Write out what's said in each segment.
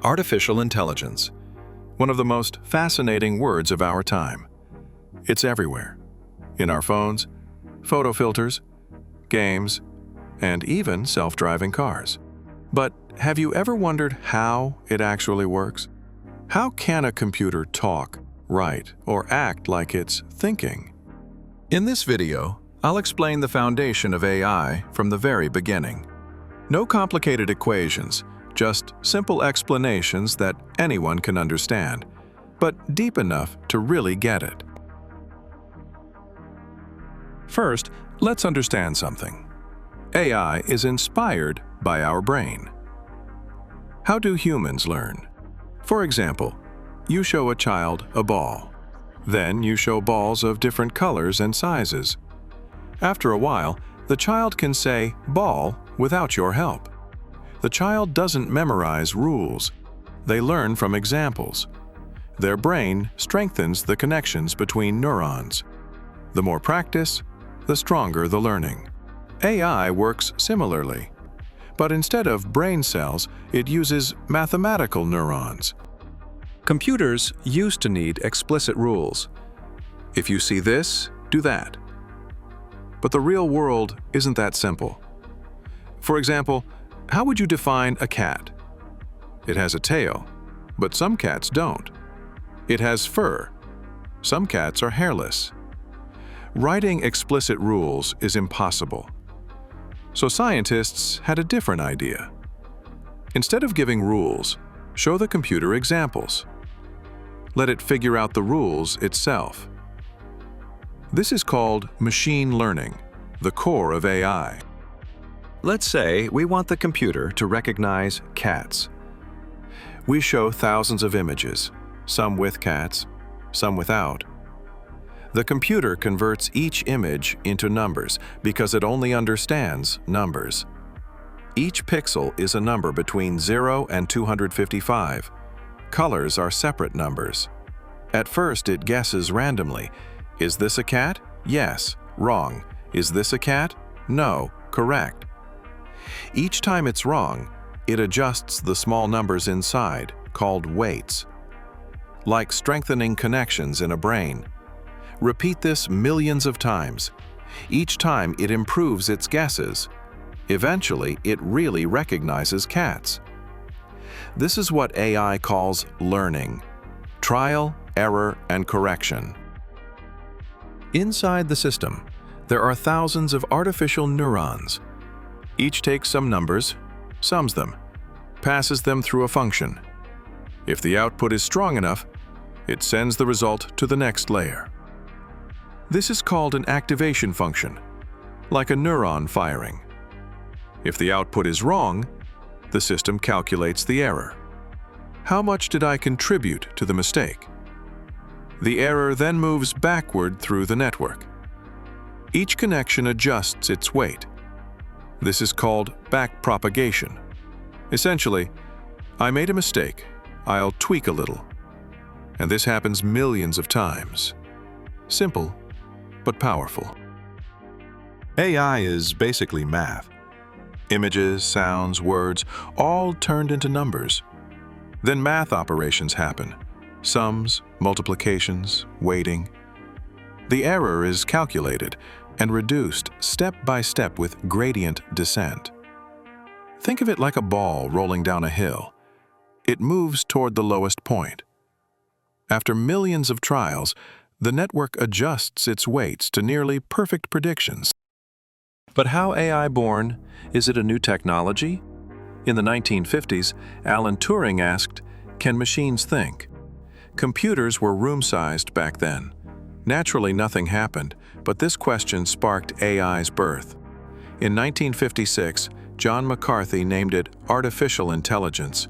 Artificial intelligence, one of the most fascinating words of our time. It's everywhere, in our phones, photo filters, games, and even self-driving cars. But have you ever wondered how it actually works? How can a computer talk, write, or act like it's thinking? In this video, I'll explain the foundation of AI from the very beginning. No complicated equations, just simple explanations that anyone can understand, but deep enough to really get it. First, let's understand something. AI is inspired by our brain. How do humans learn? For example, you show a child a ball. Then you show balls of different colors and sizes. After a while, the child can say "ball" without your help. The child doesn't memorize rules. They learn from examples. Their brain strengthens the connections between neurons. The more practice, the stronger the learning. AI works similarly, but instead of brain cells, it uses mathematical neurons. Computers used to need explicit rules. If you see this, do that. But the real world isn't that simple. For example, how would you define a cat? It has a tail, but some cats don't. It has fur. Some cats are hairless. Writing explicit rules is impossible. So scientists had a different idea. Instead of giving rules, show the computer examples. Let it figure out the rules itself. This is called machine learning, the core of AI. Let's say we want the computer to recognize cats. We show thousands of images, some with cats, some without. The computer converts each image into numbers because it only understands numbers. Each pixel is a number between 0 and 255. Colors are separate numbers. At first, it guesses randomly. Is this a cat? Yes. Wrong. Is this a cat? No. Correct. Each time it's wrong, it adjusts the small numbers inside, called weights. Like strengthening connections in a brain. Repeat this millions of times. Each time it improves its guesses. Eventually, it really recognizes cats. This is what AI calls learning. Trial, error, and correction. Inside the system, there are thousands of artificial neurons. Each takes some numbers, sums them, passes them through a function. If the output is strong enough, it sends the result to the next layer. This is called an activation function, like a neuron firing. If the output is wrong, the system calculates the error. How much did I contribute to the mistake? The error then moves backward through the network. Each connection adjusts its weight. This is called backpropagation. Essentially, I made a mistake. I'll tweak a little. And this happens millions of times. Simple, but powerful. AI is basically math. Images, sounds, words, all turned into numbers. Then math operations happen. Sums, multiplications, weighting. The error is calculated and reduced step by step with gradient descent. Think of it like a ball rolling down a hill. It moves toward the lowest point. After millions of trials, the network adjusts its weights to nearly perfect predictions. But how AI born? Is it a new technology? In the 1950s, Alan Turing asked, "Can machines think?" Computers were room-sized back then. Naturally, nothing happened, but this question sparked AI's birth. In 1956, John McCarthy named it artificial intelligence.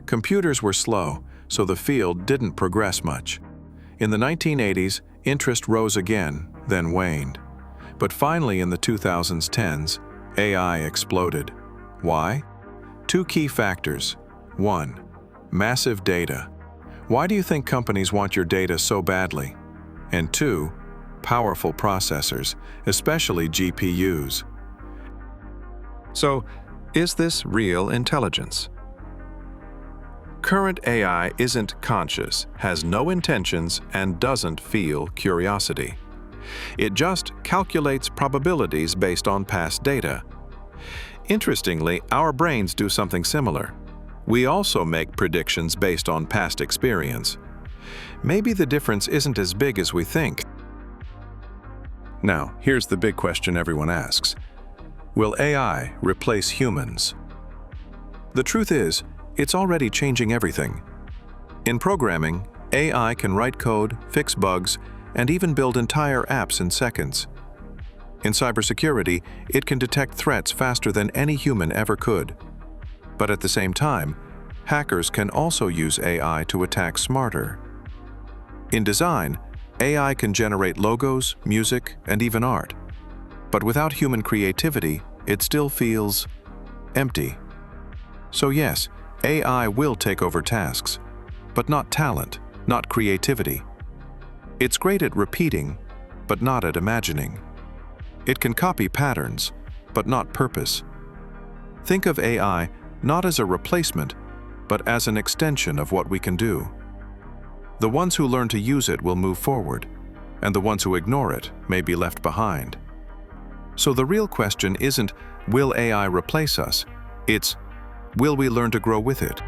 Computers were slow, so the field didn't progress much. In the 1980s, interest rose again, then waned. But finally in the 2010s, AI exploded. Why? Two key factors. 1. Massive data. Why do you think companies want your data so badly? And 2. Powerful processors, especially GPUs. So, is this real intelligence? current AI isn't conscious, has no intentions, and doesn't feel curiosity. It just calculates probabilities based on past data. Interestingly, our brains do something similar. We also make predictions based on past experience. Maybe the difference isn't as big as we think. Now, here's the big question everyone asks. Will AI replace humans? The truth is, it's already changing everything. In programming, AI can write code, fix bugs, and even build entire apps in seconds. In cybersecurity, it can detect threats faster than any human ever could. But at the same time, hackers can also use AI to attack smarter. In design, AI can generate logos, music, and even art. But without human creativity, it still feels empty. So yes, AI will take over tasks, but not talent, not creativity. It's great at repeating, but not at imagining. It can copy patterns, but not purpose. Think of AI not as a replacement, but as an extension of what we can do. The ones who learn to use it will move forward, and the ones who ignore it may be left behind. So the real question isn't, will AI replace us? It's, will we learn to grow with it?